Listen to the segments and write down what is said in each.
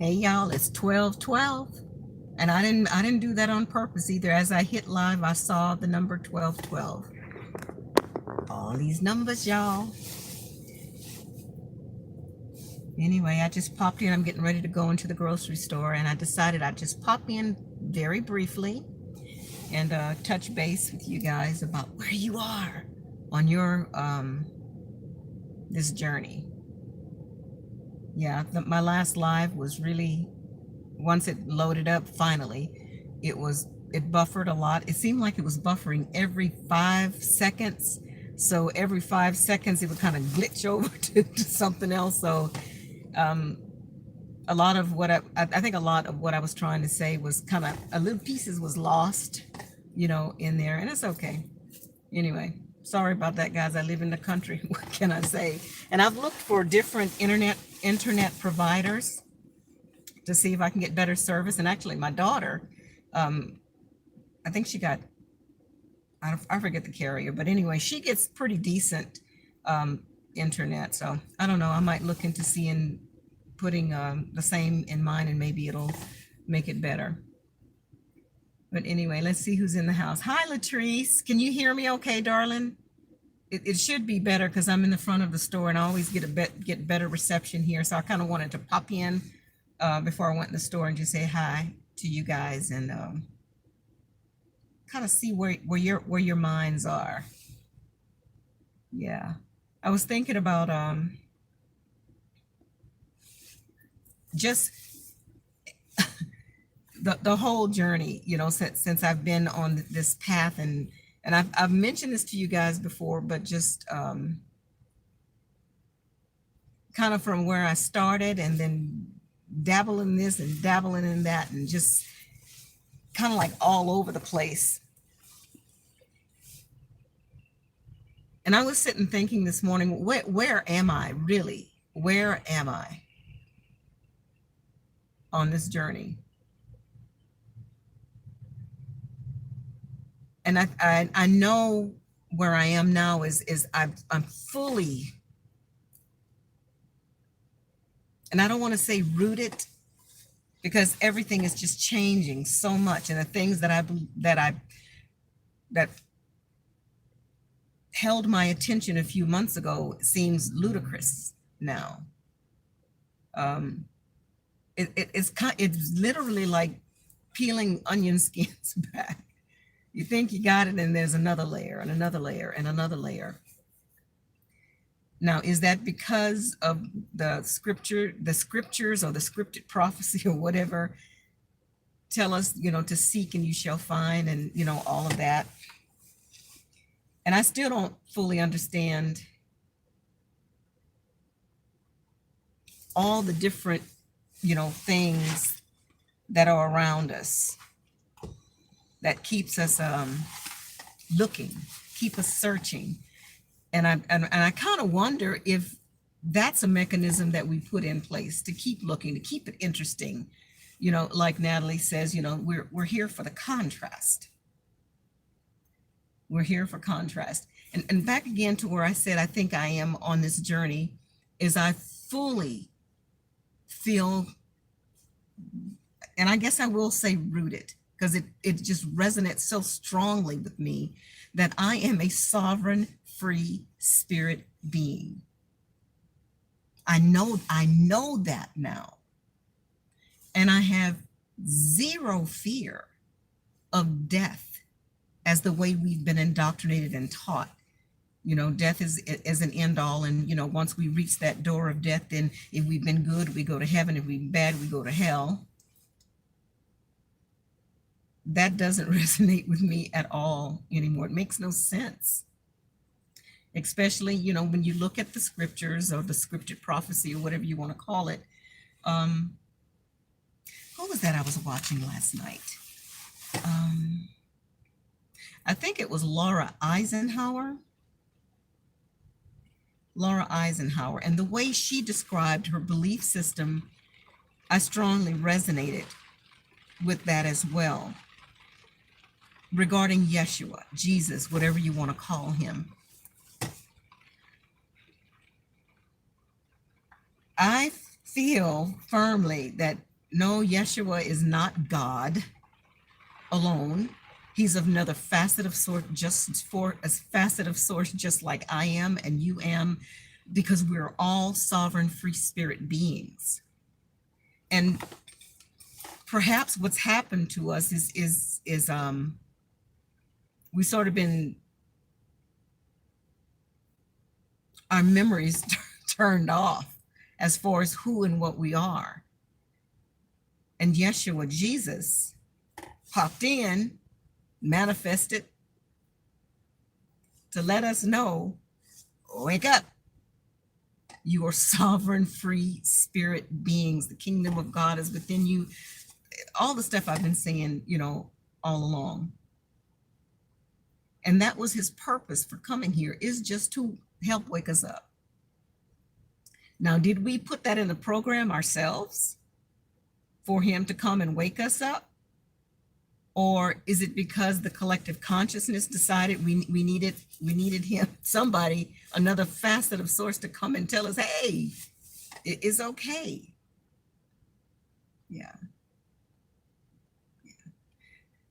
Hey y'all, it's 12:12. And I didn't do that on purpose either. As I hit live, I saw the number 12:12. All these numbers, y'all. Anyway, I just popped in. I'm getting ready to go into the grocery store, and I decided I'd just pop in very briefly and touch base with you guys about where you are on your this journey. Yeah, my last live was really, once it loaded up finally, it buffered a lot. It seemed like it was buffering every 5 seconds. So every 5 seconds it would kind of glitch over to something else. So um, a lot of what I think a lot of what I was trying to say was kind of a little pieces was lost, in there, and it's okay. Anyway, sorry about that, guys. I live in the country. What can I say? And I've looked for different internet providers to see if I can get better service. And actually, my daughter, um, I think she got, I forget the carrier, but anyway, she gets pretty decent internet. So I don't know. I might look into seeing putting the same in mine, and maybe it'll make it better. But anyway, let's see who's in the house. Hi, Latrice. Can you hear me okay, darling? It should be better because I'm in the front of the store and I always get better reception here. So I kind of wanted to pop in before I went in the store and just say hi to you guys and kind of see where your minds are. Yeah, I was thinking about just the whole journey, since I've been on this path, and I've mentioned this to you guys before, but just kind of from where I started and then dabbling in this and dabbling in that and just kind of like all over the place. And I was sitting thinking this morning, where am I really? Where am I on this journey? And I know where I am now is I'm fully, and I don't want to say rooted, because everything is just changing so much, and the things that held my attention a few months ago seems ludicrous now. Um, it's literally like peeling onion skins back. You think you got it, and there's another layer and another layer and another layer. Now, is that because of the scriptures or the scripted prophecy or whatever tell us, to seek and you shall find, and all of that? And I still don't fully understand all the different, things that are around us that keeps us looking, keep us searching. And I kind of wonder if that's a mechanism that we put in place to keep looking, to keep it interesting. Like Natalie says, we're here for the contrast. We're here for contrast. And back again to where I said I think I am on this journey is I fully feel, and I guess I will say rooted, because it just resonates so strongly with me that I am a sovereign, free spirit being. I know that now. And I have zero fear of death as the way we've been indoctrinated and taught. Death is an end all. And, once we reach that door of death, then if we've been good, we go to heaven. If we've been bad, we go to hell. That doesn't resonate with me at all anymore. It makes no sense. Especially, when you look at the scriptures or the scripted prophecy or whatever you want to call it. What was that I was watching last night? I think it was Laura Eisenhower. And the way she described her belief system, I strongly resonated with that as well. Regarding Yeshua, Jesus, whatever you want to call him. I feel firmly that no, Yeshua is not God alone. He's of another facet of sort, just for a facet of source, just like I am and you am, because we're all sovereign free spirit beings. And perhaps what's happened to us is we sort of been, our memories turned off as far as who and what we are. And Yeshua, Jesus, popped in, manifested to let us know, wake up. You are sovereign, free spirit beings. The kingdom of God is within you. All the stuff I've been saying, all along. And that was his purpose for coming here, is just to help wake us up. Now, did we put that in the program ourselves for him to come and wake us up? Or is it because the collective consciousness decided we needed him, somebody, another facet of source to come and tell us, hey, it is okay. Yeah.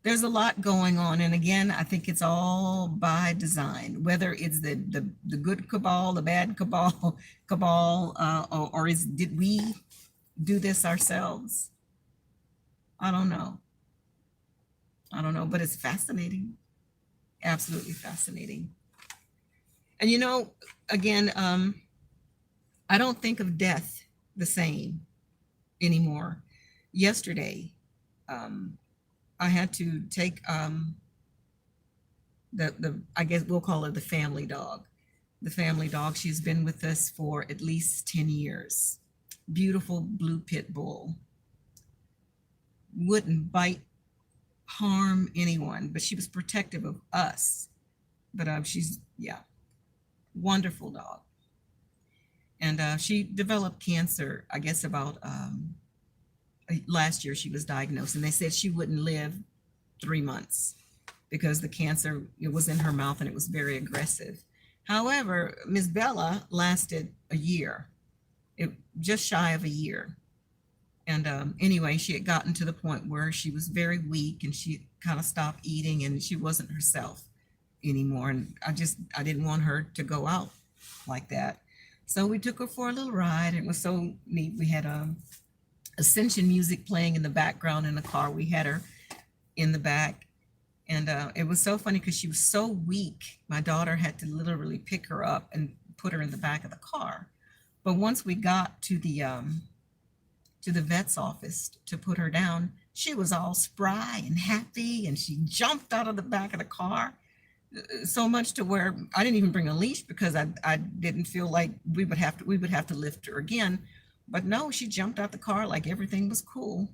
There's a lot going on. And again, I think it's all by design, whether it's the good cabal, the bad cabal, or did we do this ourselves? I don't know, but it's fascinating. Absolutely fascinating. And again, I don't think of death the same anymore. Yesterday, I had to take the I guess we'll call her the family dog. The family dog. She's been with us for at least 10 years. Beautiful blue pit bull. Wouldn't bite, harm anyone, but she was protective of us. But she's, wonderful dog. And she developed cancer, I guess about last year she was diagnosed, and they said she wouldn't live 3 months because the cancer, it was in her mouth and it was very aggressive. However, Miss Bella lasted a year, just shy of a year. And anyway, she had gotten to the point where she was very weak and she kind of stopped eating and she wasn't herself anymore. And I didn't want her to go out like that. So we took her for a little ride. It was so neat. We had Ascension music playing in the background in the car. We had her in the back. And it was so funny because she was so weak. My daughter had to literally pick her up and put her in the back of the car. But once we got to the vet's office to put her down, she was all spry and happy, and she jumped out of the back of the car, so much to where I didn't even bring a leash because I didn't feel like we would have to lift her again. But no, she jumped out the car like everything was cool,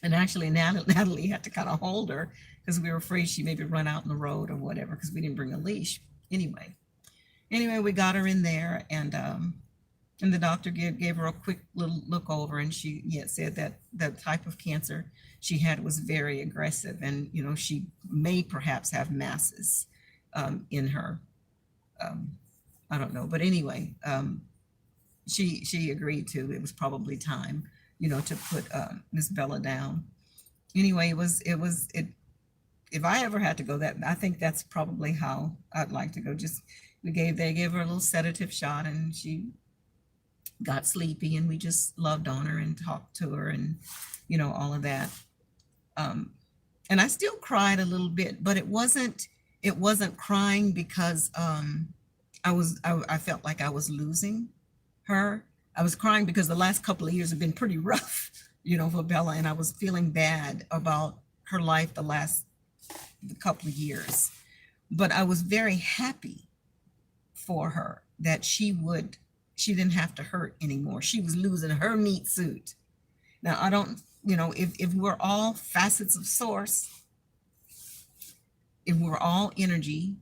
And actually, Natalie had to kind of hold her because we were afraid she maybe run out in the road or whatever because we didn't bring a leash. Anyway, we got her in there, and the doctor gave her a quick little look over, and she said that the type of cancer she had was very aggressive, and she may perhaps have masses in her. I don't know, but anyway, she agreed to. It was probably time, to put Miss Bella down. Anyway, it. If I ever had to go, that I think that's probably how I'd like to go. Just they gave her a little sedative shot, and she got sleepy, and we just loved on her and talked to her and all of that. And I still cried a little bit, but it wasn't crying because I felt like I was losing her. I was crying because the last couple of years have been pretty rough, for Bella, and I was feeling bad about her life the last couple of years. But I was very happy for her that she didn't have to hurt anymore. She was losing her meat suit. Now, I don't, if we're all facets of source, if we're all energy,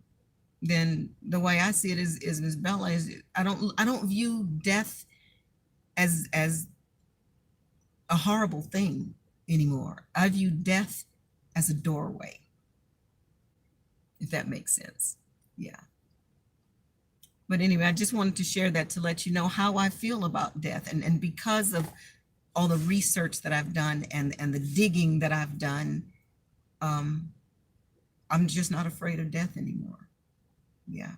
then the way I see it is Ms. Bella is, I don't view death as a horrible thing anymore. I view death as a doorway, if that makes sense. Yeah. But anyway, I just wanted to share that to let you know how I feel about death. And because of all the research that I've done and the digging that I've done, I'm just not afraid of death anymore. Yeah.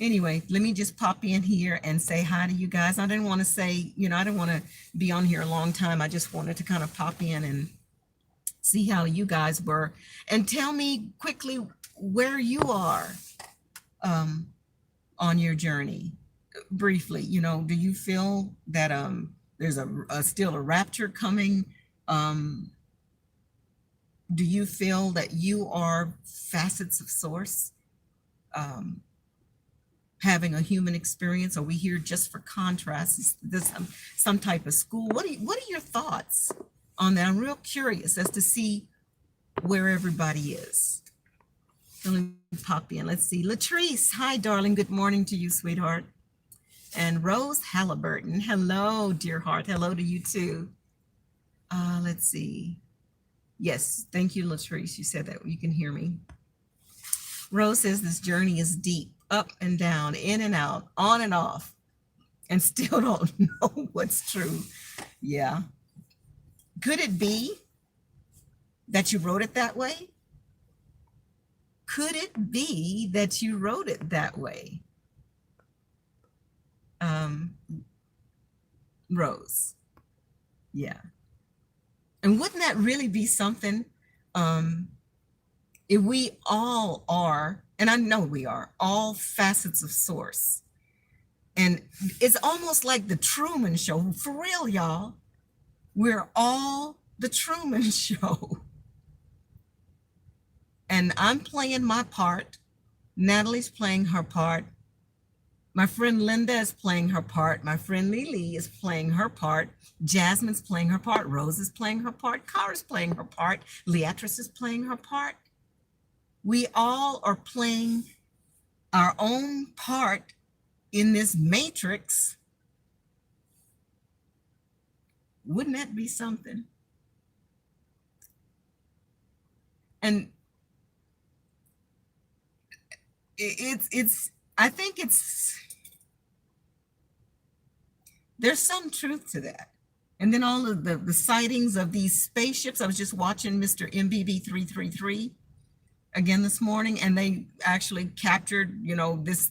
Anyway, let me just pop in here and say hi to you guys. I didn't want to say, I didn't want to be on here a long time. I just wanted to kind of pop in and see how you guys were and tell me quickly where you are on your journey. Briefly, do you feel that there's still a rapture coming? Do you feel that you are facets of source? Having a human experience? Are we here just for contrast? Is this some type of school? What are your thoughts on that? I'm real curious as to see where everybody is. So let me pop in. Let's see. Latrice, hi, darling. Good morning to you, sweetheart. And Rose Halliburton, hello, dear heart. Hello to you too. Let's see. Yes, thank you, Latrice. You said that you can hear me. Rose says this journey is deep, up and down, in and out, on and off, and still don't know what's true. Yeah. Could it be that you wrote it that way? Could it be that you wrote it that way? Rose. Yeah. And wouldn't that really be something? If we all are, and I know we are, all facets of source. And it's almost like the Truman Show. For real, y'all. We're all the Truman Show. And I'm playing my part. Natalie's playing her part. My friend Linda is playing her part. My friend Lily is playing her part. Jasmine's playing her part. Rose is playing her part. Kara's playing her part. Leatrice is playing her part. We all are playing our own part in this matrix. Wouldn't that be something? And I think there's some truth to that. And then all of the sightings of these spaceships. I was just watching Mr. MBB 333 again this morning, and they actually captured, this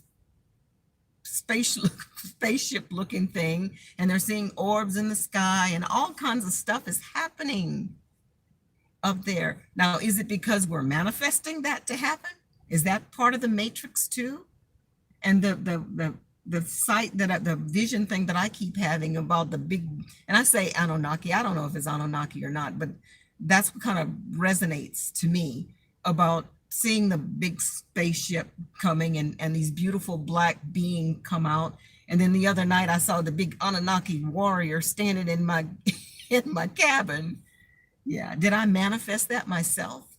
spaceship looking thing, and they're seeing orbs in the sky, and all kinds of stuff is happening up there. Now, is it because we're manifesting that to happen? Is that part of the matrix too? And the sight that the vision thing that I keep having about the big, and I say Anunnaki, I don't know if it's Anunnaki or not, but that's what kind of resonates to me about seeing the big spaceship coming and these beautiful black beings come out. And then the other night I saw the big Anunnaki warrior standing in my cabin. Yeah. Did I manifest that myself?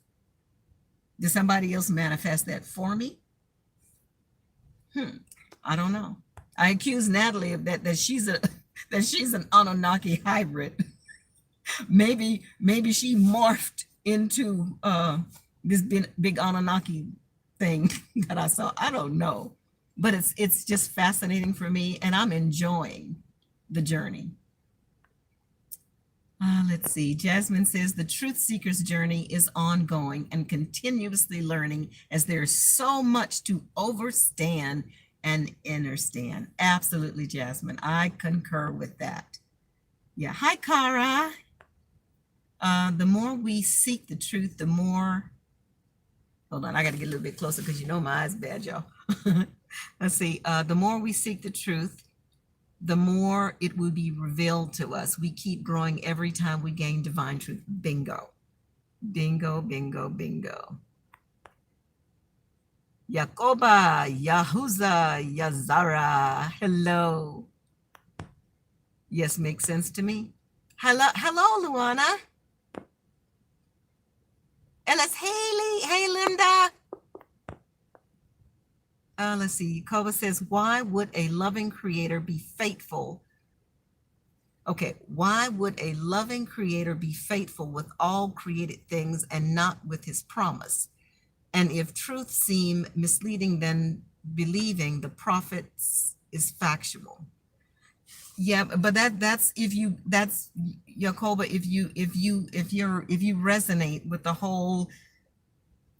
Did somebody else manifest that for me? I don't know. I accuse Natalie of that she's an Anunnaki hybrid. maybe she morphed into this big Anunnaki thing that I saw. I don't know, but it's just fascinating for me, and I'm enjoying the journey. Let's see. Jasmine says the truth seeker's journey is ongoing and continuously learning, as there's so much to overstand and understand. Absolutely, Jasmine. I concur with that. Yeah. Hi, Kara. The more we seek the truth, the more. Hold on, I got to get a little bit closer because my eyes bad, y'all. Let's see. The more we seek the truth, the more it will be revealed to us. We keep growing every time we gain divine truth. Bingo. Bingo, bingo, bingo. Yakoba, Yahuza, Yazara. Hello. Yes, makes sense to me. Hello, Luana. Ellis Haley. Hey, Linda. Let's see. Koba says, why would a loving creator be faithful? Okay, why would a loving creator be faithful with all created things and not with his promise? And if truth seem misleading, then believing the prophets is factual. Yeah, but that's if you that's Yakoba, if you resonate with the whole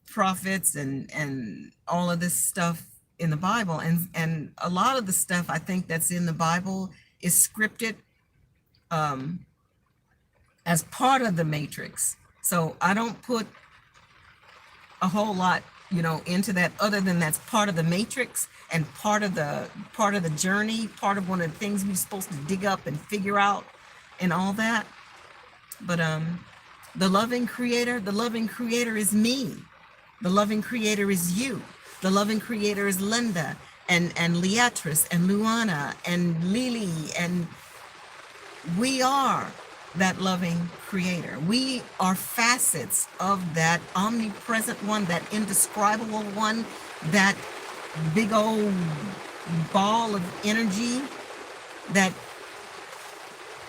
prophets and all of this stuff in the Bible, and a lot of the stuff I think that's in the Bible is scripted um as part of the matrix. So I don't put a whole lot, into that, other than that's part of the matrix and part of the journey, part of one of the things we're supposed to dig up and figure out and all that. But the loving creator is me. The loving creator is you. The loving creator is Linda and Leatrice and Luana and Lily, and we are that loving creator. We are facets of that omnipresent one, that indescribable one, that big old ball of energy that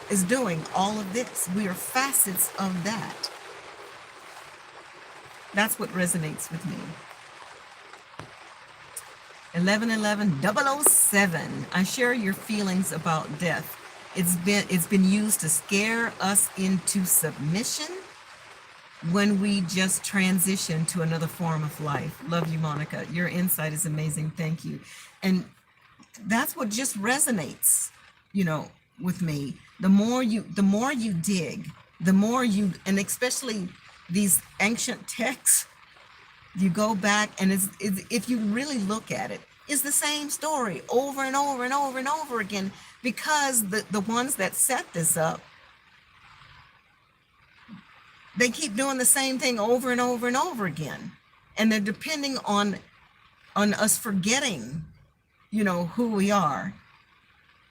is doing all of this. We are facets of that. That's what resonates with me. 1111-007. I share your feelings about death. It's been used to scare us into submission when we just transition to another form of life. Love you, Monica. Your insight is amazing. Thank you. And that's what just resonates, with me. The more you dig, the more you, and especially these ancient texts, you go back and it's if you really look at it, it's the same story over and over and over and over again, because the ones that set this up, they keep doing the same thing over and over and over again. And they're depending on us forgetting, who we are.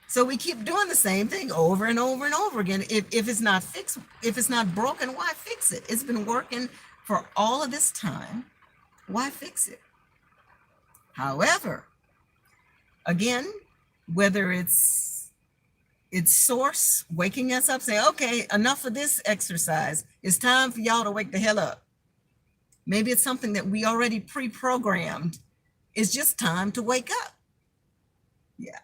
So we keep doing the same thing over and over and over again. If it's not fixed, if it's not broken, why fix it? It's been working for all of this time. Why fix it? However, again, whether it's source waking us up, say, okay, enough of this exercise. It's time for y'all to wake the hell up. Maybe it's something that we already pre-programmed. It's just time to wake up. Yeah.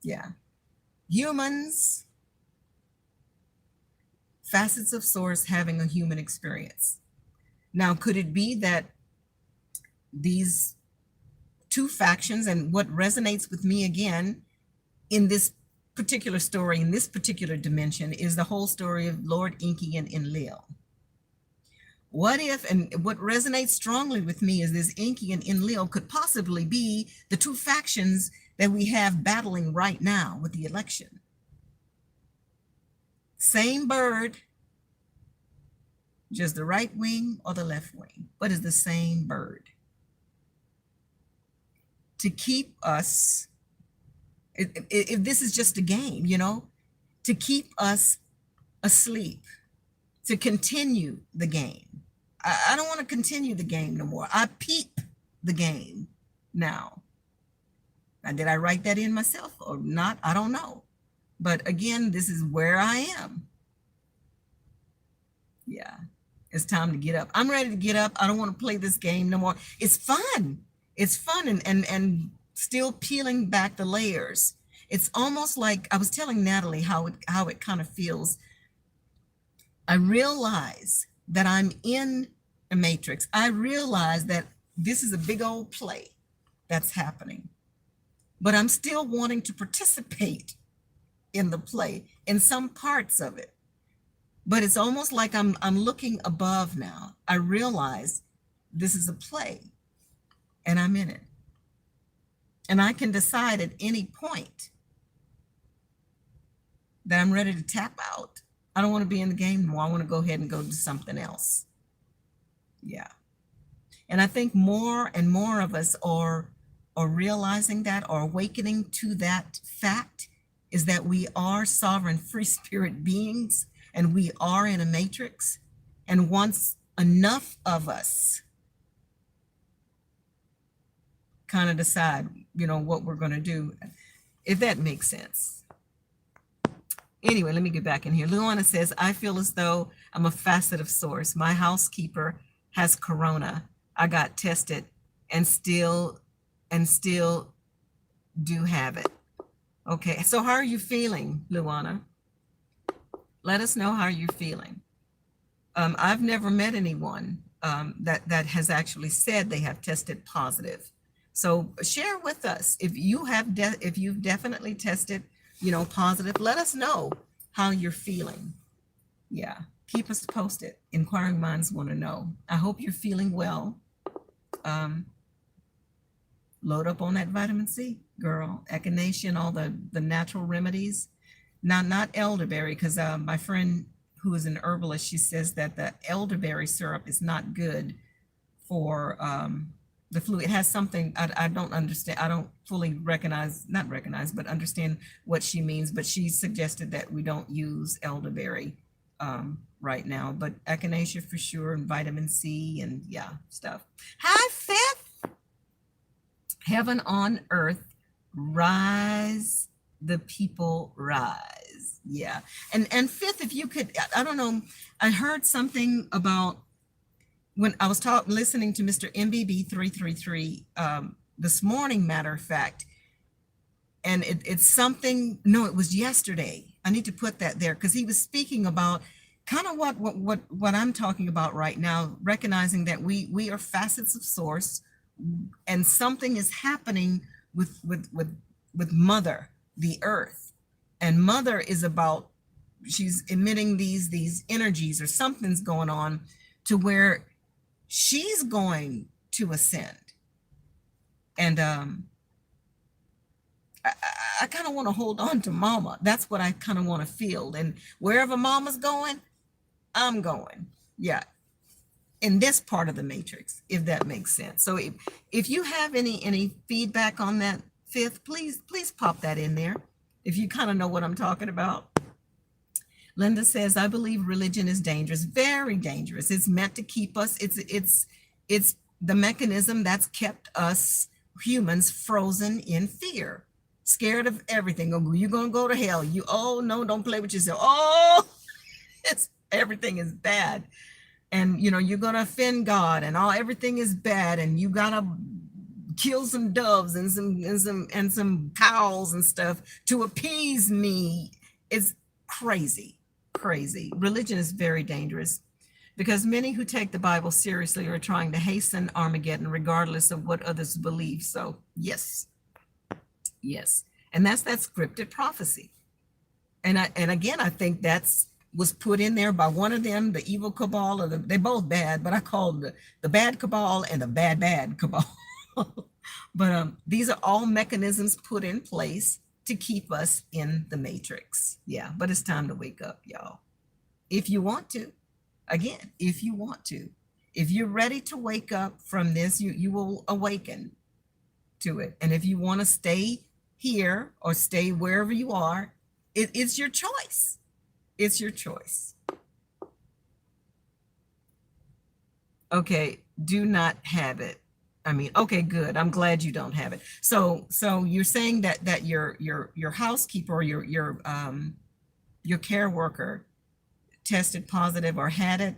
Yeah. Humans, facets of source having a human experience. Now, could it be that these two factions, and what resonates with me again in this particular story, in this particular dimension, is the whole story of Lord Enki and Enlil. What if, and what resonates strongly with me is this: Enki and Enlil could possibly be the two factions that we have battling right now with the election. Same bird, just the right wing or the left wing, but it's the same bird. To keep us, if this is just a game, to keep us asleep, to continue the game. I don't want to continue the game no more. I peep the game now. Now, did I write that in myself or not? I don't know. But again, this is where I am. Yeah, it's time to get up. I'm ready to get up. I don't want to play this game no more. It's fun. It's fun and still peeling back the layers. It's almost like I was telling Natalie how it kind of feels. I realize that I'm in a matrix. I realize that this is a big old play that's happening, but I'm still wanting to participate in the play, in some parts of it. But it's almost like I'm looking above now. I realize this is a play and I'm in it. And I can decide at any point that I'm ready to tap out. I don't want to be in the game anymore. I want to go ahead and go do something else. Yeah. And I think more and more of us are realizing that, or awakening to that fact, is that we are sovereign free spirit beings and we are in a matrix. And once enough of us kind of decide, what we're going to do, if that makes sense. Anyway, let me get back in here. Luana says, I feel as though I'm a facet of source. My housekeeper has corona. I got tested and still do have it. Okay, so how are you feeling, Luana? Let us know how you're feeling. I've never met anyone that has actually said they have tested positive. So share with us if if you've definitely tested, positive. Let us know how you're feeling. Yeah, keep us posted. Inquiring minds want to know. I hope you're feeling well. Um, Load up on that vitamin C, girl. Echinacea and all the natural remedies. Not elderberry, because my friend who is an herbalist, she says that the elderberry syrup is not good for the flu. It has something I don't understand. I don't fully not recognize, but understand what she means. But she suggested that we don't use elderberry right now, but echinacea for sure, and vitamin C, and yeah, stuff. Hi, Fifth. Heaven on earth, rise, the people rise. Yeah. And Fifth, if you could, I don't know, I heard something about when I was listening to Mr. MBB 333 this morning, matter of fact, and it's something, no, it was yesterday. I need to put that there because he was speaking about kind of what I'm talking about right now, recognizing that we are facets of source, and something is happening with mother, the earth, and mother is about, she's emitting these energies, or something's going on to where she's going to ascend. And I kind of want to hold on to mama. That's what I kind of want to feel. And wherever mama's going, I'm going. Yeah. In this part of the matrix, if that makes sense. So if you have any feedback on that, Fifth, please pop that in there if you kind of know what I'm talking about. Linda says, I believe religion is dangerous, very dangerous. It's meant to keep us, it's the mechanism that's kept us humans frozen in fear, scared of everything. Oh, you're gonna go to hell. Oh no, don't play with yourself. Oh, everything is bad. And you're gonna offend God, and everything is bad, and you gotta kill some doves and some cows and stuff to appease me. It's crazy. Religion is very dangerous because many who take the Bible seriously are trying to hasten Armageddon regardless of what others believe. So yes, and that's that scripted prophecy. And again, I think that's was put in there by one of them, the evil cabal, or they both bad, but I call the bad cabal and the bad cabal. But these are all mechanisms put in place to keep us in the matrix. Yeah, but it's time to wake up, y'all. If you want to, again, if you want to, if you're ready to wake up from this, you will awaken to it. And if you want to stay here or stay wherever you are, it's your choice. It's your choice. Okay, do not have it. I mean, okay, good. I'm glad you don't have it. So you're saying that your housekeeper or your care worker tested positive or had it,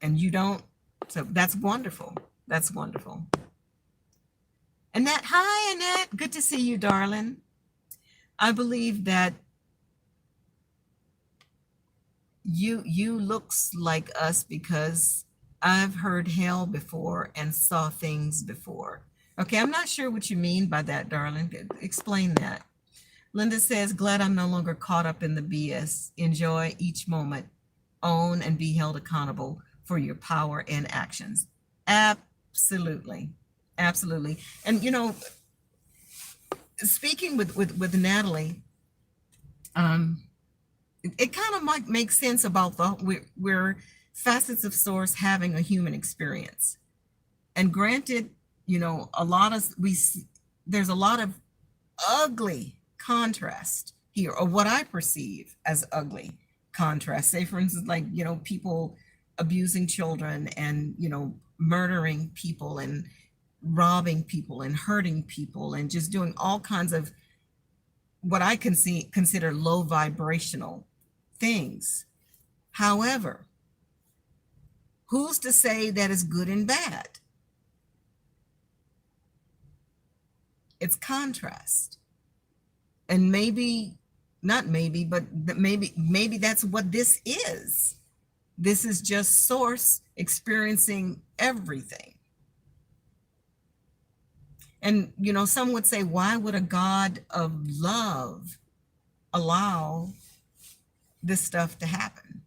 and you don't. So that's wonderful. That's wonderful. Annette, hi Annette. Good to see you, darling. I believe that you looks like us because I've heard hell before and saw things before. Okay, I'm not sure what you mean by that, darling. Explain that. Linda says, glad I'm no longer caught up in the BS. Enjoy each moment. Own and be held accountable for your power and actions. Absolutely. Absolutely. And speaking with Natalie, it kind of might make sense about we're facets of source having a human experience. And granted, there's a lot of ugly contrast here, or what I perceive as ugly contrast. Say, for instance, like, people abusing children and, murdering people and robbing people and hurting people and just doing all kinds of what I consider low vibrational things. However, who's to say that is good and bad? It's contrast. And maybe, not maybe, but maybe that's what this is. This is just source experiencing everything. And, you know, some would say, why would a God of love allow this stuff to happen?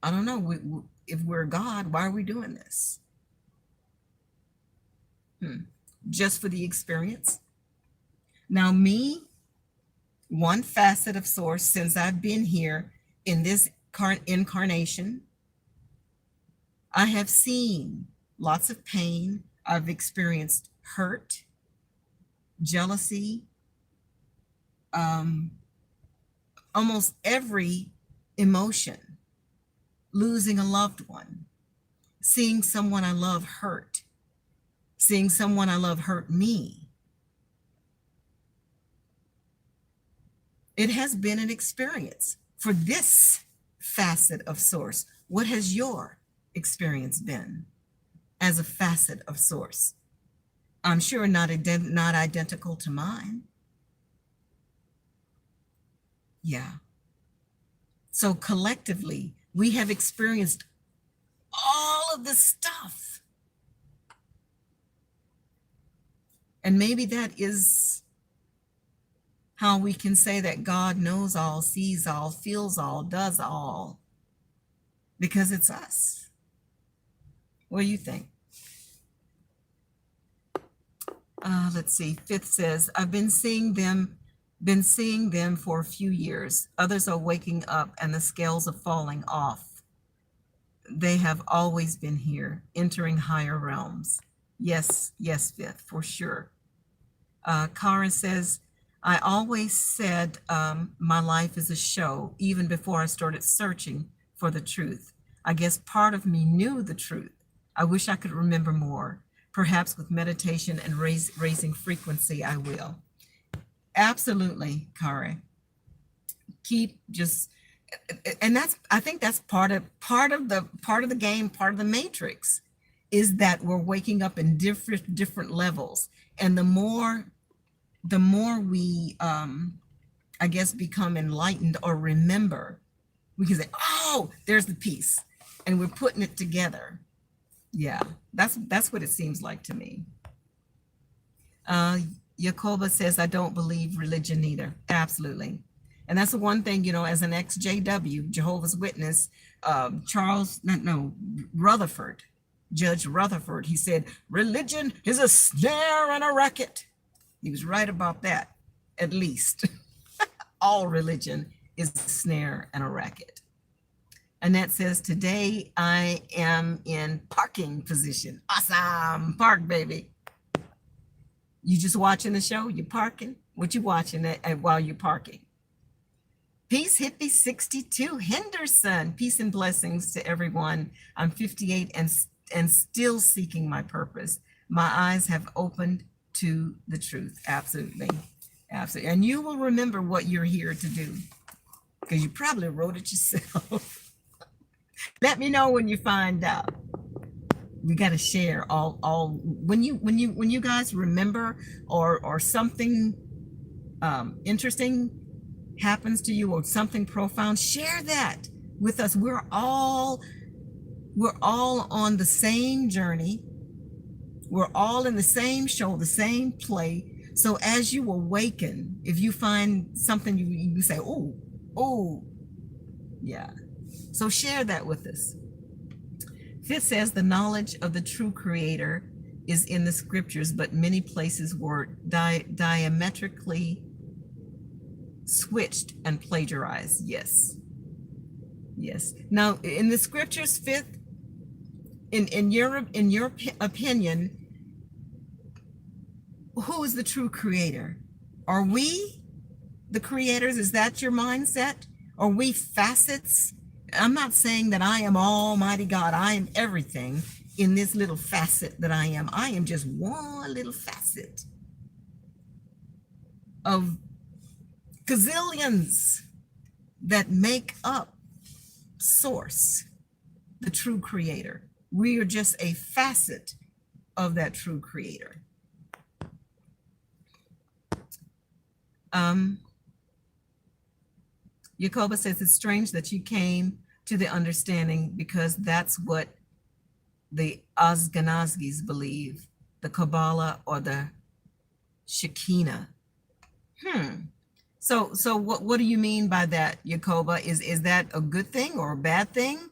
I don't know. If we're God, why are we doing this? Just for the experience? Now, me, one facet of source since I've been here in this incarnation, I have seen lots of pain. I've experienced hurt, jealousy, almost every emotion, losing a loved one, seeing someone I love hurt, seeing someone I love hurt me. It has been an experience for this facet of source. What has your experience been as a facet of source? I'm sure not identical to mine. Yeah. So collectively, we have experienced all of this stuff. And maybe that is how we can say that God knows all, sees all, feels all, does all, because it's us. What do you think? Let's see. Fifth says, I've been seeing them for a few years. Others are waking up and the scales are falling off. They have always been here, entering higher realms. Yes, Fifth, for sure. Kara says, I always said my life is a show, even before I started searching for the truth. I guess part of me knew the truth. I wish I could remember more. Perhaps with meditation and raising frequency, I will. Absolutely, Kara. Keep just, and I think that's part of the game, part of the matrix, is that we're waking up in different levels, and the more we, I guess, become enlightened or remember, we can say, oh, there's the piece, and we're putting it together. Yeah, that's what it seems like to me. Jacoba says, I don't believe religion either. Absolutely. And that's the one thing, you know, as an ex-JW, Jehovah's Witness, Rutherford, Judge Rutherford, he said, religion is a snare and a racket. He was right about that, at least. All religion is a snare and a racket. Annette says, today I am in parking position. Awesome. Park, baby. You just watching the show? You parking? What you watching while you're parking? Peace Hippie 62 Henderson. Peace and blessings to everyone. I'm 58 and still seeking my purpose. My eyes have opened to the truth. Absolutely. Absolutely. And you will remember what you're here to do, because you probably wrote it yourself. Let me know when you find out. We got to share all when you guys remember or something interesting happens to you or something profound, share that with us. We're all on the same journey. We're all in the same show, the same play. So as you awaken, if you find something you say, oh, yeah. So share that with us. Fifth says the knowledge of the true creator is in the scriptures, but many places were diametrically switched and plagiarized. Yes. Now in the scriptures, Fifth, in your opinion, who is the true creator? Are we the creators? Is that your mindset? Are we facets? I'm not saying that I am Almighty God. I am everything in this little facet that I am. I am just one little facet of gazillions that make up Source, the true creator. We are just a facet of that true creator. Um, Yakoba says it's strange that you came to the understanding because that's what the Ashkenazis believe, the Kabbalah or the Shekinah. So what do you mean by that, Yakoba? Is that a good thing or a bad thing?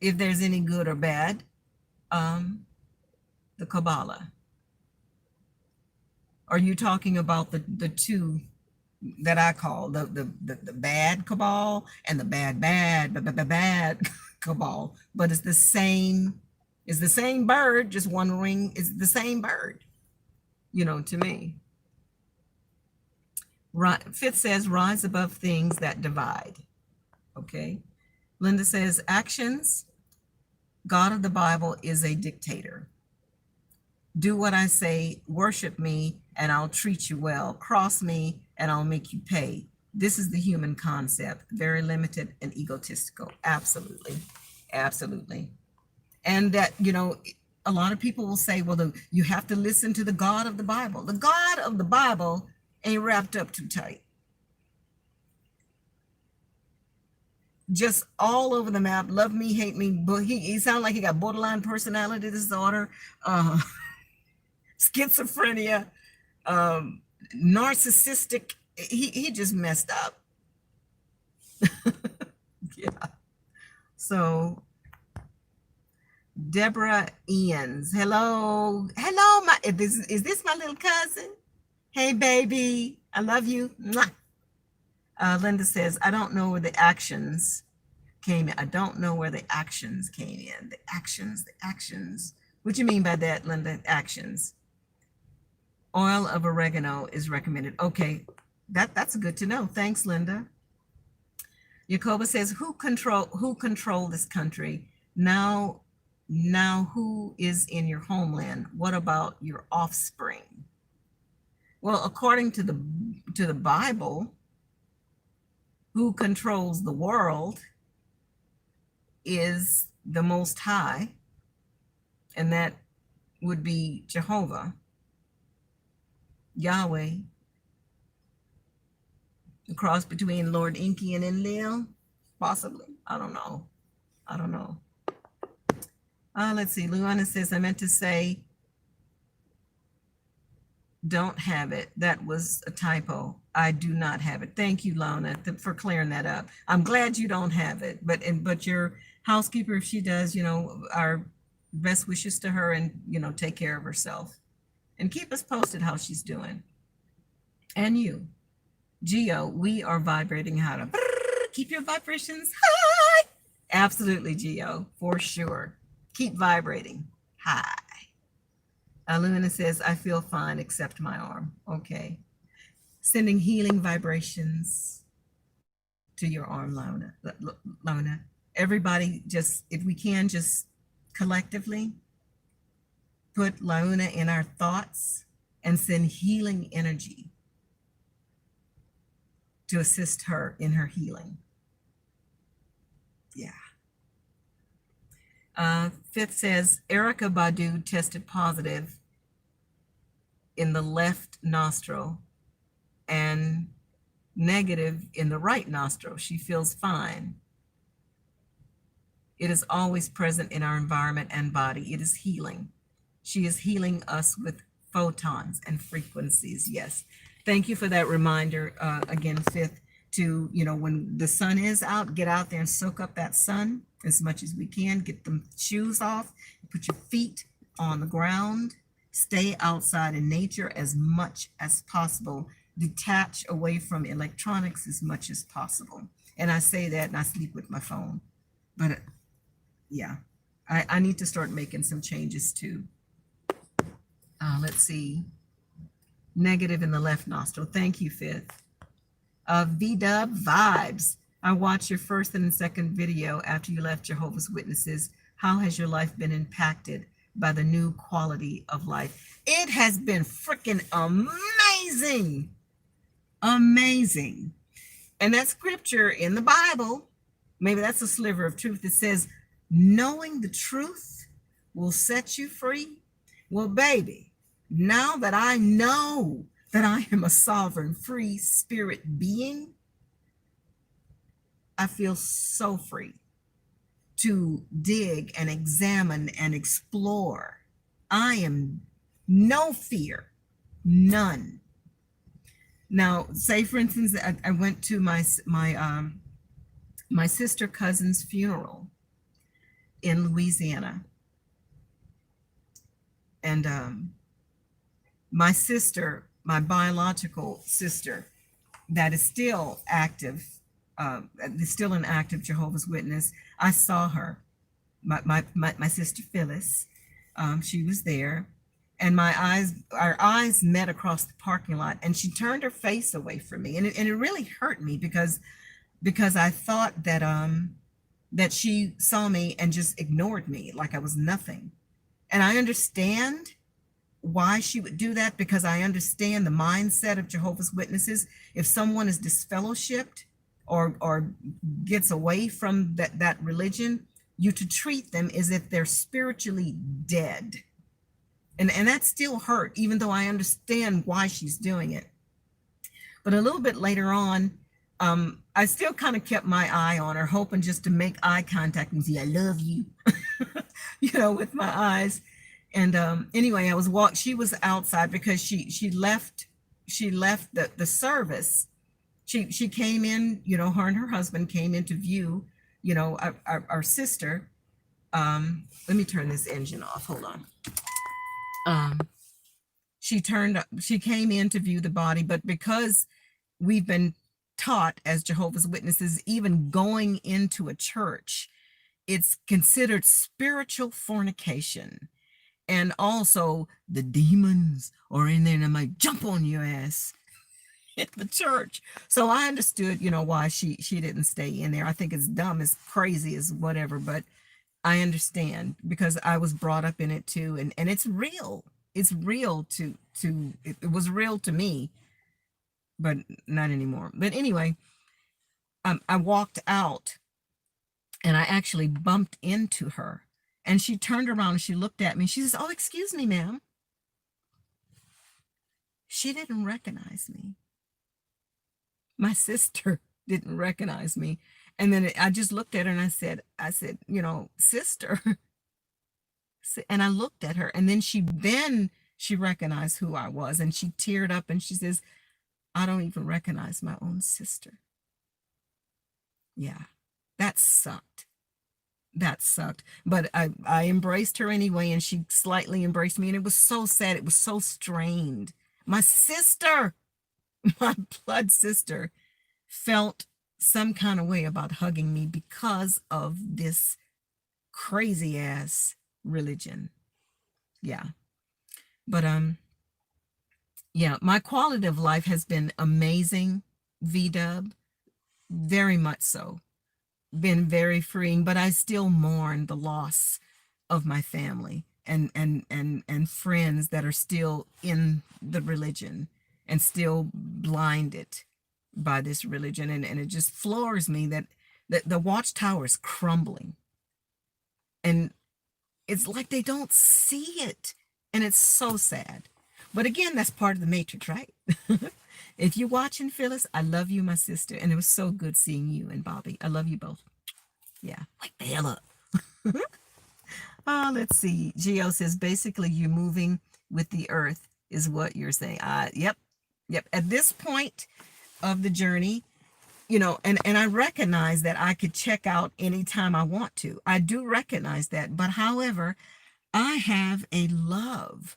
If there's any good or bad, the Kabbalah. Are you talking about the two that I call the bad cabal and the bad cabal? But it's the same bird, just one wing is the same bird, to me. Fifth says, rise above things that divide. Okay. Linda says, actions, God of the Bible is a dictator. Do what I say, worship me, and I'll treat you well. Cross me, and I'll make you pay. This is the human concept, very limited and egotistical. Absolutely. Absolutely. And that, a lot of people will say, well, you have to listen to the God of the Bible. The God of the Bible ain't wrapped up too tight. Just all over the map, love me, hate me, but he sounds like he got borderline personality disorder, schizophrenia, narcissistic. He just messed up. Yeah. So Deborah Ians, hello, is this my little cousin? Hey, baby, I love you. Linda says, I don't know where the actions came in. I don't know where the actions came in. The actions. What do you mean by that, Linda? Actions. Oil of oregano is recommended. Okay, that's good to know. Thanks, Linda. Yakoba says, who control this country? Now who is in your homeland? What about your offspring? Well, according to the Bible, who controls the world is the Most High, and that would be Jehovah, Yahweh. The cross between Lord Enki and Enlil, possibly. I don't know. Let's see. Luana says, I meant to say, don't have it. That was a typo. I do not have it. Thank you, Lona, for clearing that up. I'm glad you don't have it, but your housekeeper, if she does, our best wishes to her, and take care of herself and keep us posted how she's doing. And you, Geo, we are vibrating how to keep your vibrations high. Absolutely, Geo, for sure. Keep vibrating high. Lumina says, I feel fine except my arm. Okay. Sending healing vibrations to your arm, Lona. Everybody, just, if we can, just collectively put Launa in our thoughts and send healing energy to assist her in her healing. Yeah. Fifth says, Erica Badu tested positive in the left nostril and negative in the right nostril. She feels fine. It is always present in our environment and body. It is healing. She is healing us with photons and frequencies. Yes. Thank you for that reminder. Again, Fifth, to, when the sun is out, get out there and soak up that sun as much as we can. Get them shoes off, put your feet on the ground, stay outside in nature as much as possible, detach away from electronics as much as possible. And I say that and I sleep with my phone, but yeah, I need to start making some changes too. Let's see, negative in the left nostril. Thank you, Fifth. VDub Vibes. I watched your first and second video after you left Jehovah's Witnesses. How has your life been impacted by the new quality of life? It has been freaking amazing. Amazing. And that scripture in the Bible, maybe that's a sliver of truth that says, knowing the truth will set you free. Well, baby, now that I know that I am a sovereign, free spirit being, I feel so free to dig and examine and explore. I am no fear, none. Now, say for instance, I went to my sister cousin's funeral in Louisiana, and my sister, my biological sister, that is still active, is still an active Jehovah's Witness. I saw her, my sister Phyllis. She was there, and our eyes met across the parking lot, and she turned her face away from me, and it really hurt me because I thought that she saw me and just ignored me like I was nothing. And I understand why she would do that, because I understand the mindset of Jehovah's Witnesses. If someone is disfellowshipped or gets away from that religion, you to treat them as if they're spiritually dead. And that still hurt, even though I understand why she's doing it. But a little bit later on, I still kind of kept my eye on her, hoping just to make eye contact and say, I love you, with my eyes. And anyway, she was outside because she left the service. She came in, her and her husband came in to view, our sister. Let me turn this engine off. Hold on. She came in to view the body, but because we've been taught as Jehovah's Witnesses, even going into a church, it's considered spiritual fornication. And also the demons are in there and they might jump on your ass in the church. So I understood, why she didn't stay in there. I think it's dumb, as crazy as whatever, but I understand because I was brought up in it too. And it's real. It's real it was real to me, but not anymore. But anyway, I walked out and I actually bumped into her. And she turned around and she looked at me. She says, oh, excuse me, ma'am. She didn't recognize me. My sister didn't recognize me. And then I just looked at her and I said, sister. And I looked at her, and then she recognized who I was, and she teared up and she says, I don't even recognize my own sister. Yeah, that sucked. That sucked. But I embraced her anyway, and she slightly embraced me, and it was so sad. It was so strained. My sister, my blood sister, felt some kind of way about hugging me because of this crazy ass religion. Yeah. But yeah, my quality of life has been amazing, VDub, very much so. Been very freeing, but I still mourn the loss of my family and friends that are still in the religion and still blinded by this religion. And it just floors me that the watchtower is crumbling. And it's like they don't see it. And it's so sad. But again, that's part of the matrix, right? If you're watching, Phyllis, I love you, my sister. And it was so good seeing you and Bobby. I love you both. Yeah. Wake the hell up. Let's see. Geo says, basically, you're moving with the earth is what you're saying. Yep. At this point of the journey, and I recognize that I could check out anytime I want to. I do recognize that. But however, I have a love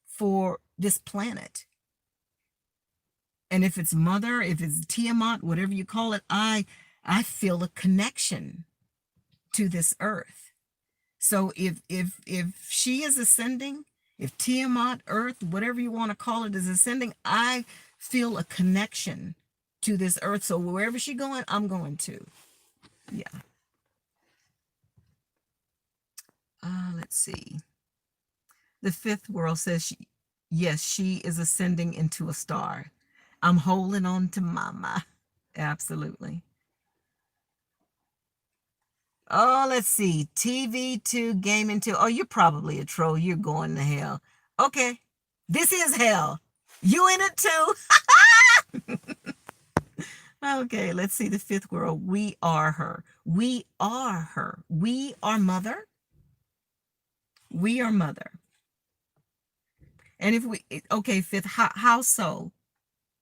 for this planet. And if it's Mother, if it's Tiamat, whatever you call it, I feel a connection to this earth. So if she is ascending, if Tiamat, Earth, whatever you want to call it, is ascending, I feel a connection to this earth. So wherever she's going, I'm going to. Yeah. Let's see. The fifth world says, yes, she is ascending into a star. I'm holding on to mama. Absolutely. Oh, let's see. TV2, Gaming 2. Oh, you're probably a troll. You're going to hell. Okay. This is hell. You in it too? Okay, let's see the fifth world. We are her. We are her. We are mother. We are mother. And if we, okay, fifth, how so?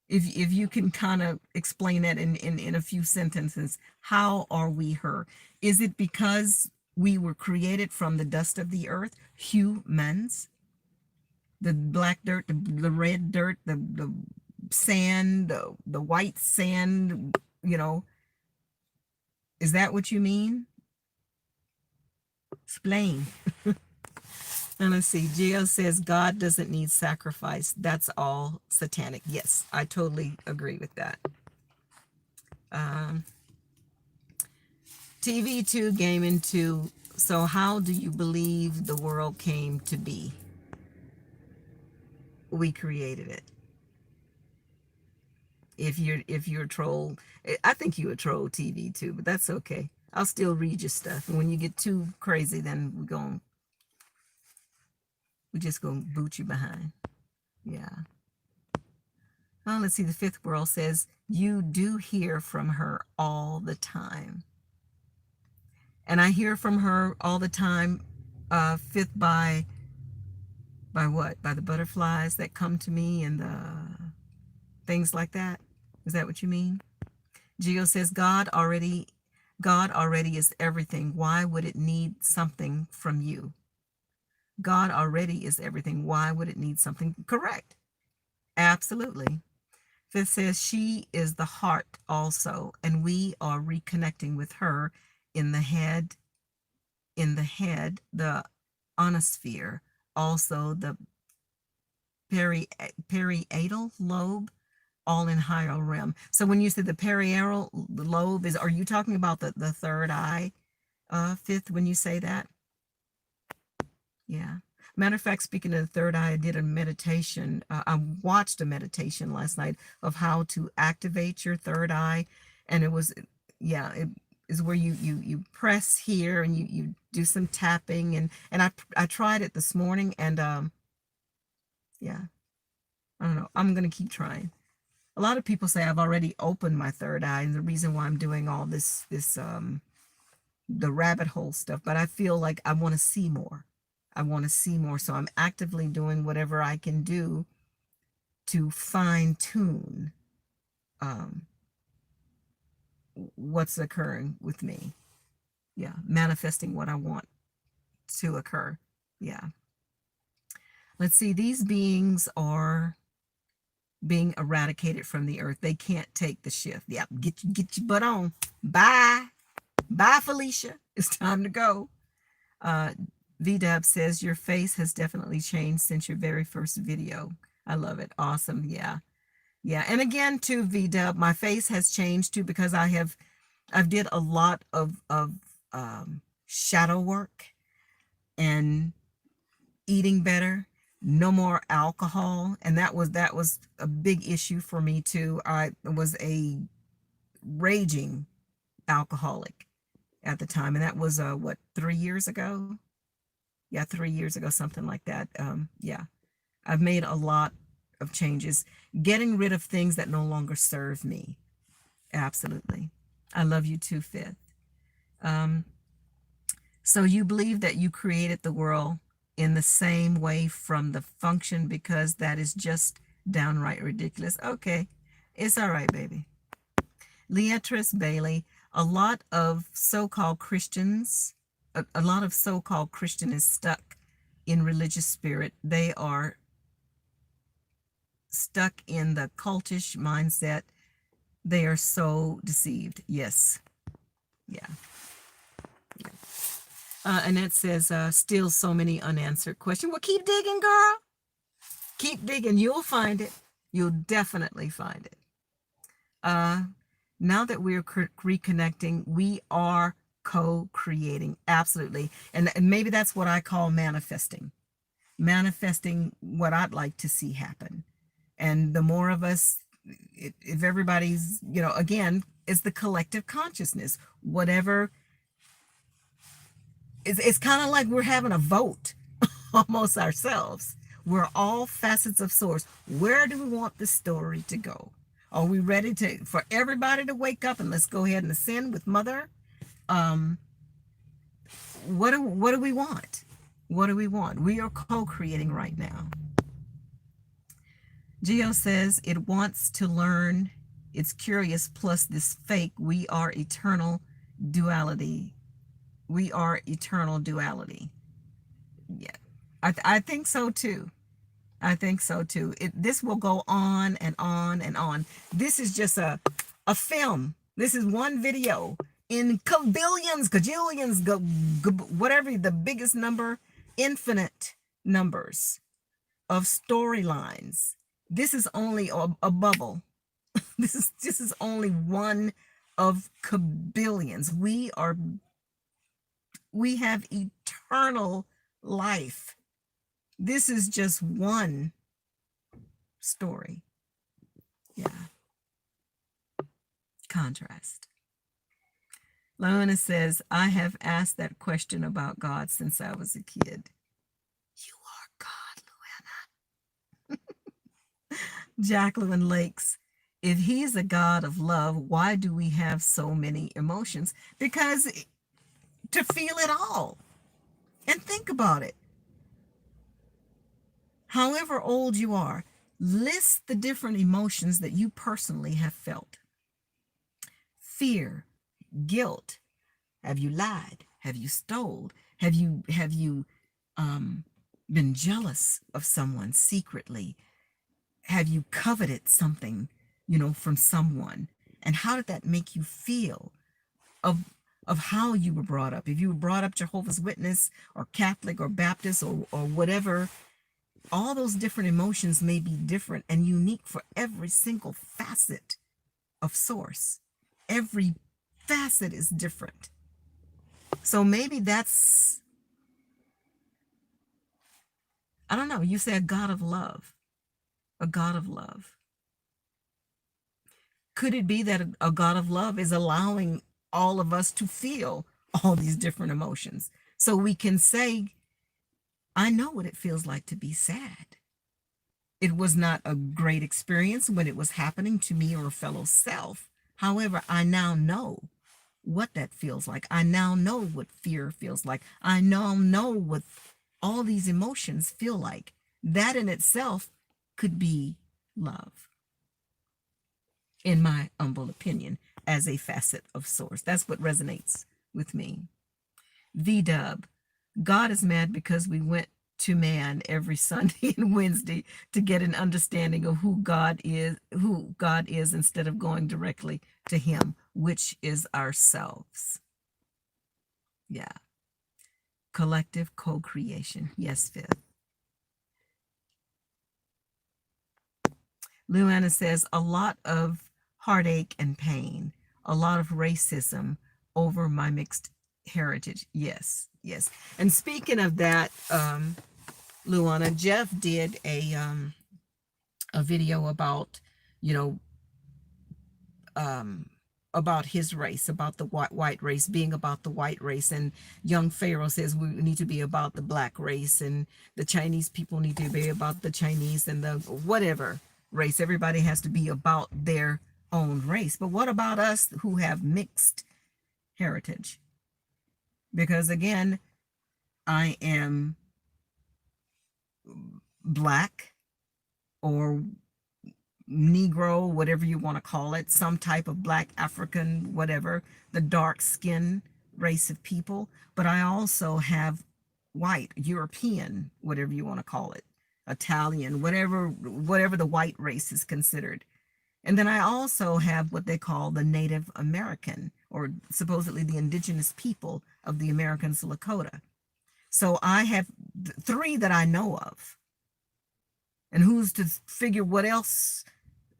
If you can kind of explain that in a few sentences, how are we her? Is it because we were created from the dust of the earth, humans, the black dirt, the red dirt, the sand, the white sand, you know, is that what you mean? Explain. And let's see, Gio says God doesn't need sacrifice. That's all satanic. Yes, I totally agree with that. Um, TV2, gaming 2. So how do you believe the world came to be? We created it. If you're a troll, I think you're a troll, TV2, but that's okay. I'll still read your stuff. And when you get too crazy, then we just gonna boot you behind. Yeah. Oh, let's see. The fifth world says you do hear from her all the time. And I hear from her all the time. Fifth, by what? By the butterflies that come to me and the things like that. Is that what you mean? Geo says God already is everything. Why would it need something from you? God already is everything. Why would it need something? Correct. Absolutely. Fifth says she is the heart also, and we are reconnecting with her in the head, the ionosphere, also the parietal lobe, all in higher realm. So when you said the parietal lobe, are you talking about the third eye, fifth, when you say that? Yeah. Matter of fact, speaking of the third eye, I did a meditation. I watched a meditation last night of how to activate your third eye. And it was, yeah, it is where you press here and you do some tapping. And I tried it this morning and yeah, I don't know. I'm going to keep trying. A lot of people say I've already opened my third eye. And the reason why I'm doing all the rabbit hole stuff, but I feel like I want to see more. I want to see more. So I'm actively doing whatever I can do to fine tune um, what's occurring with me. Yeah. Manifesting what I want to occur. Yeah. Let's see. These beings are being eradicated from the earth. They can't take the shift. Yeah. Get your butt on. Bye. Bye, Felicia. It's time to go. VDub says your face has definitely changed since your very first video. I love it. Awesome. Yeah. Yeah. And again, too, VDub, my face has changed too because I've did a lot of shadow work and eating better, no more alcohol. And that was a big issue for me too. I was a raging alcoholic at the time. And that was what, 3 years ago? Yeah, 3 years ago, something like that. Yeah, I've made a lot of changes, getting rid of things that no longer serve me. Absolutely. I love you too, Fifth. So you believe that you created the world in the same way from the function because that is just downright ridiculous. Okay, it's all right, baby. Leatrice Bailey, a lot of so-called Christians, a lot of so-called Christian is stuck in religious spirit. They are stuck in the cultish mindset. They are so deceived. Yes. Yeah. Yeah. Annette says, still so many unanswered questions. Well, keep digging, girl. Keep digging. You'll find it. You'll definitely find it. Now that we're reconnecting, we are co-creating. Absolutely. And maybe that's what I call manifesting. Manifesting what I'd like to see happen. And the more of us, if everybody's, again, it's the collective consciousness. Whatever, it's kind of like we're having a vote almost ourselves. We're all facets of source. Where do we want the story to go? Are we ready for everybody to wake up and let's go ahead and ascend with Mother? Um, what do we want? What do we want? We are co-creating right now. Geo says it wants to learn. It's curious. Plus this fake. We are eternal duality. We are eternal duality. Yeah, I think so too. I think so too. This will go on and on and on. This is just a film. This is one video in billions, gajillions, whatever the biggest number, infinite numbers of storylines. This is only a bubble. This is only one of kabillions. We have eternal life. This is just one story. Yeah. Contrast. Leona says, I have asked that question about God since I was a kid. You are God, Leona. Jacqueline Lakes, if he's a God of love, why do we have so many emotions? Because to feel it all. And think about it. However old you are, list the different emotions that you personally have felt. Fear, guilt. Have you lied? Have you stole? Have you been jealous of someone secretly? Have you coveted something, from someone? And how did that make you feel of how you were brought up? If you were brought up Jehovah's Witness or Catholic or Baptist or whatever, all those different emotions may be different and unique for every single facet of source. Every facet is different. So maybe that's, I don't know, you say a God of love. A God of love. Could it be that a God of love is allowing all of us to feel all these different emotions? So we can say, I know what it feels like to be sad. It was not a great experience when it was happening to me or a fellow self. However, I now know what that feels like. I now know what fear feels like. I now know what all these emotions feel like. That in itself could be love, in my humble opinion, as a facet of source. That's what resonates with me. V-Dub, God is mad because we went to man every Sunday and Wednesday to get an understanding of who God is instead of going directly to him, which is ourselves. Yeah. Collective co-creation. Yes, Fifth. Luana says, a lot of heartache and pain, a lot of racism over my mixed heritage. Yes, yes. And speaking of that, Luana, Jeff did a video about, about his race, about the white race, being about the white race. And young Pharaoh says we need to be about the black race, and the Chinese people need to be about the Chinese, and the whatever race. Everybody has to be about their own race. But what about us who have mixed heritage? Because again, I am black or Negro, whatever you want to call it, some type of black, African, whatever, the dark skin race of people. But I also have white, European, whatever you want to call it, Italian, whatever the white race is considered. And then I also have what they call the Native American, or supposedly the indigenous people of the Americans of Lakota. So I have three that I know of. And who's to figure what else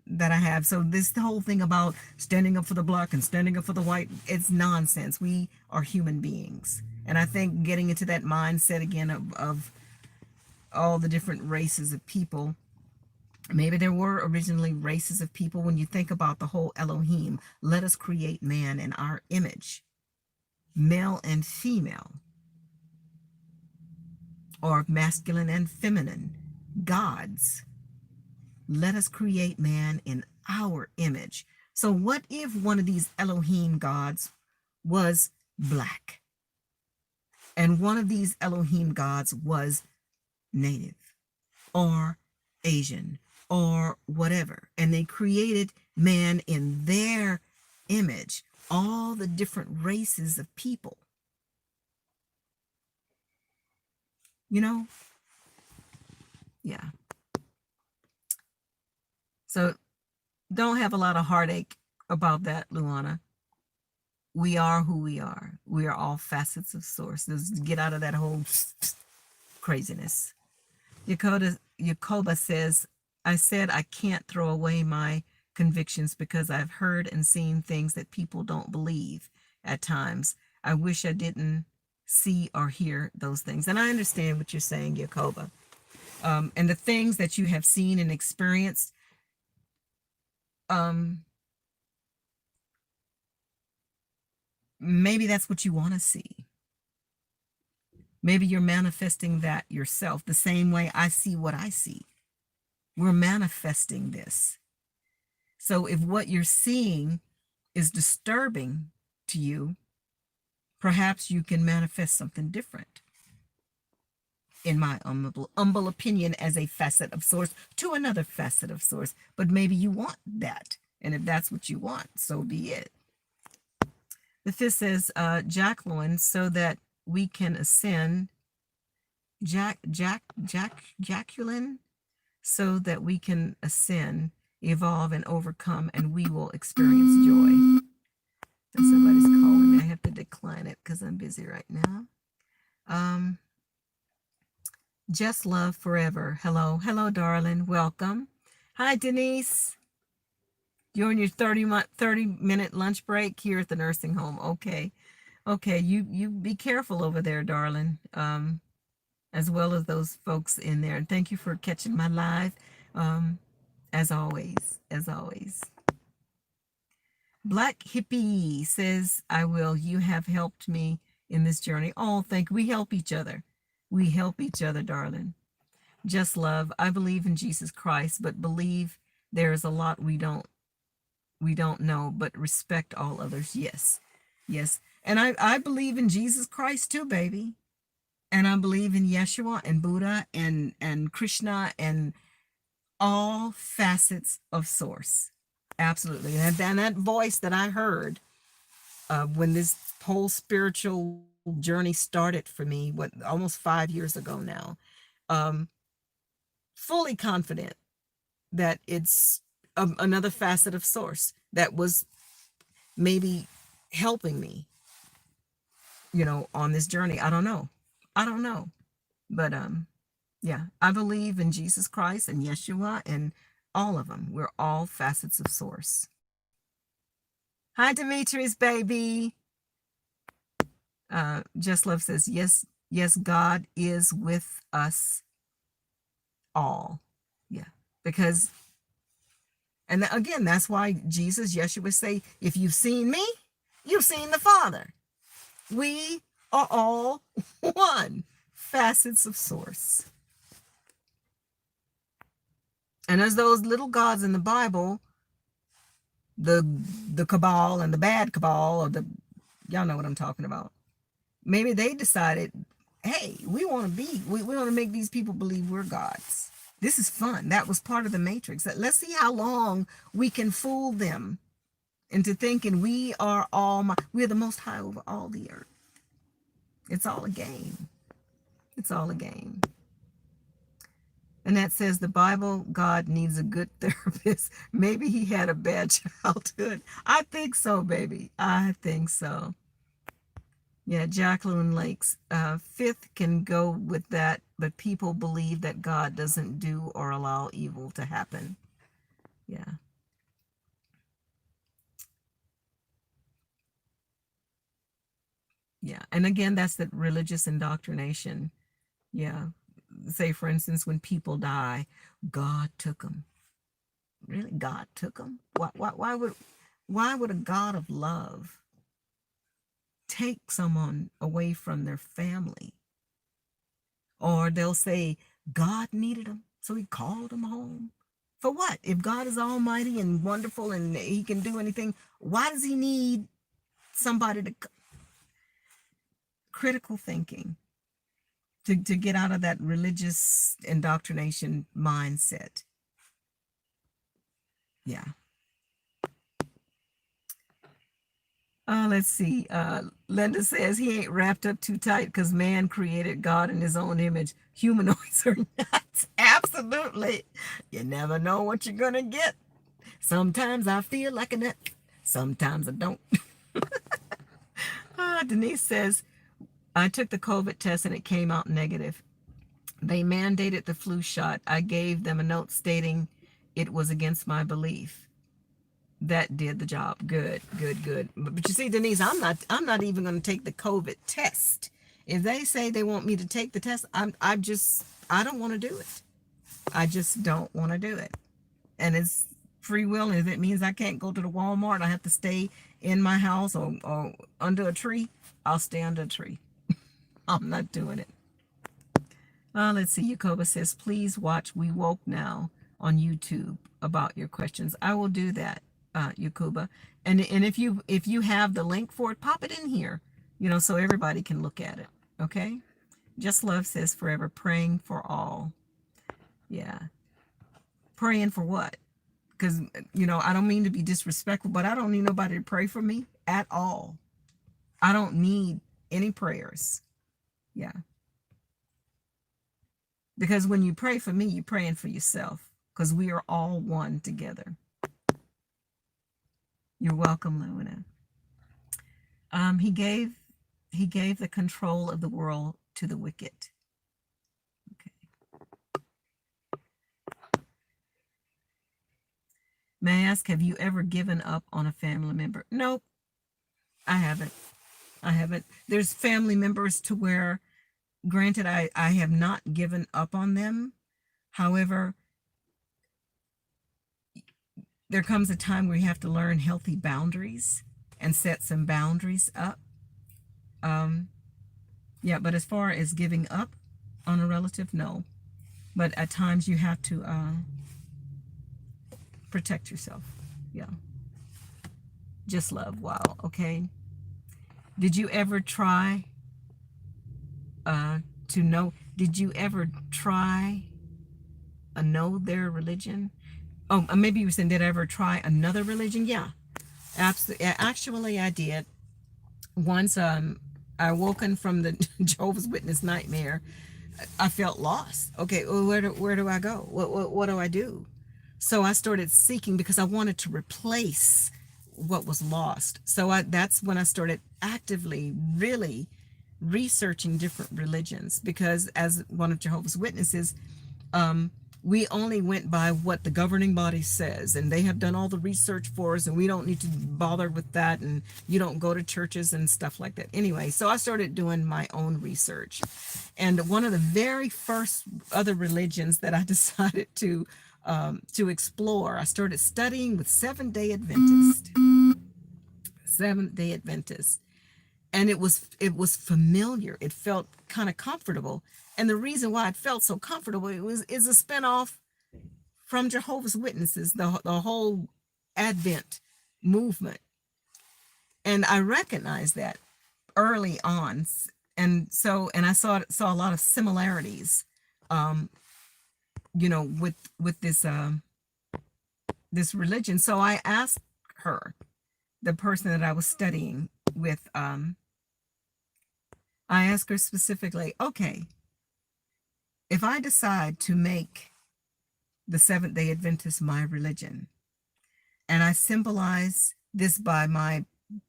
that I have? So this whole thing about standing up for the black and standing up for the white, it's nonsense. We are human beings. And I think getting into that mindset again of all the different races of people, maybe there were originally races of people. When you think about the whole Elohim, let us create man in our image, male and female, or masculine and feminine. gods. Let us create man in our image. So what if one of these Elohim gods was black? And one of these Elohim gods was native or Asian or whatever. And they created man in their image, all the different races of people. You know? Yeah. So don't have a lot of heartache about that, Luana. We are who we are. We are all facets of source. Let's get out of that whole craziness. Yakoba says, I said I can't throw away my convictions because I've heard and seen things that people don't believe at times. I wish I didn't see or hear those things. And I understand what you're saying, Yakoba. And the things that you have seen and experienced, maybe that's what you want to see. Maybe you're manifesting that yourself the same way I see what I see. We're manifesting this. So if what you're seeing is disturbing to you, perhaps you can manifest something different. In my humble opinion, as a facet of source to another facet of source. But maybe you want that. And if that's what you want, so be it. The fifth says, Jacqueline, so that we can ascend. Jacqueline, so that we can ascend, evolve, and overcome, and we will experience joy. And somebody's calling me. I have to decline it because I'm busy right now. Just love forever. Hello, darling. Welcome. Hi, Denise. You're on your 30-minute lunch break here at the nursing home. Okay. You be careful over there, darling. As well as those folks in there. And thank you for catching my live. As always. Black Hippie says, I will. You have helped me in this journey. Oh, thank you. We help each other. We help each other, darling. Just love. I believe in Jesus Christ, but believe there is a lot we don't know, but respect all others. Yes. And I believe in Jesus Christ too, baby. And I believe in Yeshua and Buddha and Krishna and all facets of source. Absolutely. And that voice that I heard when this whole spiritual journey started for me, almost 5 years ago now, fully confident that it's another facet of source that was maybe helping me, on this journey. I don't know. But yeah, I believe in Jesus Christ and Yeshua and all of them. We're all facets of source. Hi, Demetrius, baby. Just Love says, yes, God is with us all. Yeah, because, and again, that's why Yeshua say, if you've seen me, you've seen the Father. We are all one, facets of source. And as those little gods in the Bible, the cabal and the bad cabal, or y'all know what I'm talking about. Maybe they decided, hey, we want to make these people believe we're gods. This is fun. That was part of the matrix. Let's see how long we can fool them into thinking we are the most high over all the earth. It's all a game. And that says the Bible, God needs a good therapist. Maybe he had a bad childhood. I think so, baby. I think so. Yeah, Jacqueline Lakes. Fifth can go with that, but people believe that God doesn't do or allow evil to happen. Yeah. Yeah. And again, that's the religious indoctrination. Yeah. Say, for instance, when people die, God took them. Really? God took them? Why would a God of love take someone away from their family? Or they'll say, God needed them. So he called him home. For what? If God is almighty and wonderful and he can do anything, why does he need somebody to critical thinking to get out of that religious indoctrination mindset? Yeah. Let's see. Linda says he ain't wrapped up too tight because man created God in his own image. Humanoids are nuts. Absolutely. You never know what you're going to get. Sometimes I feel like a nut. Sometimes I don't. Denise says, I took the COVID test and it came out negative. They mandated the flu shot. I gave them a note stating it was against my belief. That did the job. Good, good, good. But you see, Denise, I'm not even going to take the COVID test. If they say they want me to take the test, I don't want to do it. I just don't want to do it. And it's free will. And if it means I can't go to the Walmart, I have to stay in my house or under a tree, I'll stay under a tree. I'm not doing it. Let's see. Yakoba says, please watch We Woke Now on YouTube about your questions. I will do that, Yakuba. And if you have the link for it, pop it in here, so everybody can look at it. Okay. Just Love says, forever praying for all. Yeah. Praying for what? Because, I don't mean to be disrespectful, but I don't need nobody to pray for me at all. I don't need any prayers. Yeah. Because when you pray for me, you're praying for yourself, because we are all one together. You're welcome, Luna. He gave the control of the world to the wicked. Okay. May I ask, have you ever given up on a family member? Nope, I haven't. There's family members to where, granted, I have not given up on them. However, there comes a time where you have to learn healthy boundaries and set some boundaries up. Yeah, but as far as giving up on a relative, no. But at times you have to protect yourself. Yeah. Just Love. Wow. Okay. Did you ever try to know? Did you ever try know their religion? Oh, maybe you were saying, did I ever try another religion? Yeah, absolutely. Actually, I did. Once I woken from the Jehovah's Witness nightmare, I felt lost. Okay, well, where do I go? What do I do? So I started seeking, because I wanted to replace what was lost. So that's when I started actively, really researching different religions, because as one of Jehovah's Witnesses, we only went by what the governing body says, and they have done all the research for us, and we don't need to bother with that, and you don't go to churches and stuff like that. Anyway, so I started doing my own research, and one of the very first other religions that I decided to explore, I started studying with Seventh-day Adventists. Seventh-day Adventists. And it was familiar. It felt kind of comfortable. And the reason why it felt so comfortable, is a spinoff from Jehovah's Witnesses, the whole Advent movement. And I recognized that early on. And I saw a lot of similarities, with this religion. So I asked her, the person that I was studying with, I asked her specifically, okay, if I decide to make the Seventh-day Adventist my religion, and I symbolize this by my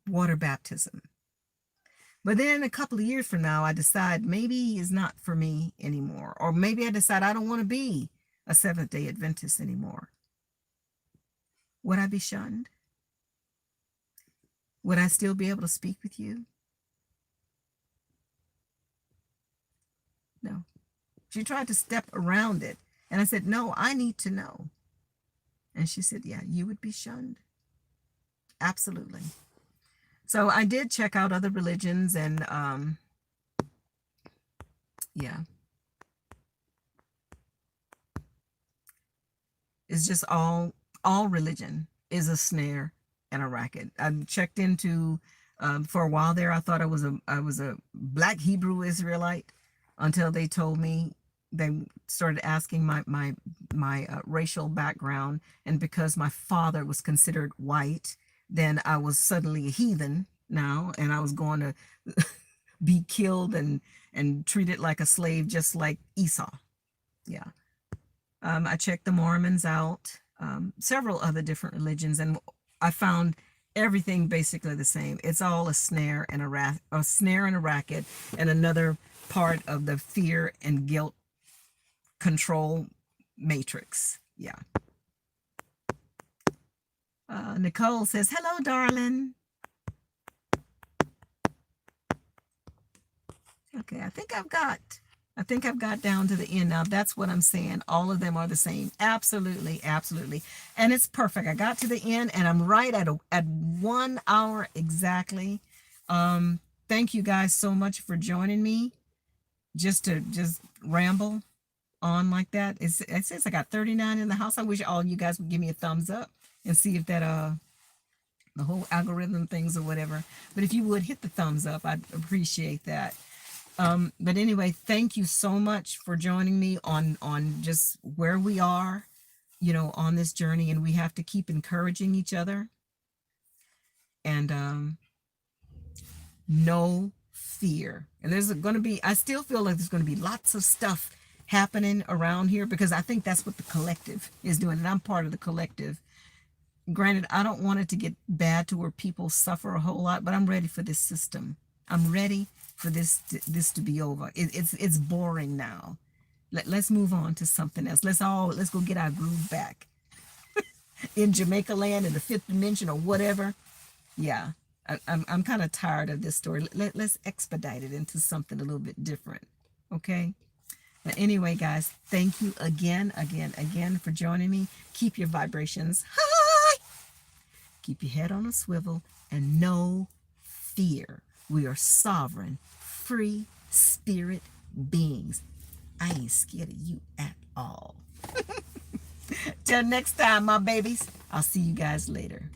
water baptism, but then a couple of years from now, I decide maybe it's not for me anymore, or maybe I decide I don't want to be a Seventh-day Adventist anymore, would I be shunned? Would I still be able to speak with you? No. She tried to step around it. And I said, no, I need to know. And she said, yeah, you would be shunned. Absolutely. So I did check out other religions, and yeah. It's just all religion is a snare and a racket. I checked into for a while there. I thought I was a black Hebrew Israelite until they told me they started asking my racial background, and because my father was considered white, then I was suddenly a heathen now, and I was going to be killed and treated like a slave, just like Esau. Yeah. I checked the Mormons out, several other different religions, and I found everything basically the same. It's all a snare and a snare and a racket, and another part of the fear and guilt control matrix. Yeah. Nicole says, "Hello, darling." Okay, I think I've got down to the end now. That's what I'm saying. All of them are the same. Absolutely, absolutely. And it's perfect. I got to the end and I'm right at 1 hour exactly. Thank you guys so much for joining me. Just ramble on like that. It says I got 39 in the house. I wish all you guys would give me a thumbs up and see if that the whole algorithm things or whatever. But if you would hit the thumbs up, I'd appreciate that. But anyway, thank you so much for joining me on just where we are, on this journey, and we have to keep encouraging each other, and no fear. And there's going to be, I still feel like there's going to be lots of stuff happening around here, because I think that's what the collective is doing, and I'm part of the collective. Granted, I don't want it to get bad to where people suffer a whole lot, but I'm ready for this system. I'm ready for this to be over. It's boring now. Let's move on to something else. Let's go get our groove back in Jamaica land, in the fifth dimension or whatever. Yeah, I'm kind of tired of this story. Let's expedite it into something a little bit different. Okay. But anyway, guys, thank you again for joining me. Keep your vibrations high. Keep your head on a swivel, and no fear. We are sovereign, free spirit beings. I ain't scared of you at all. Till next time, my babies. I'll see you guys later.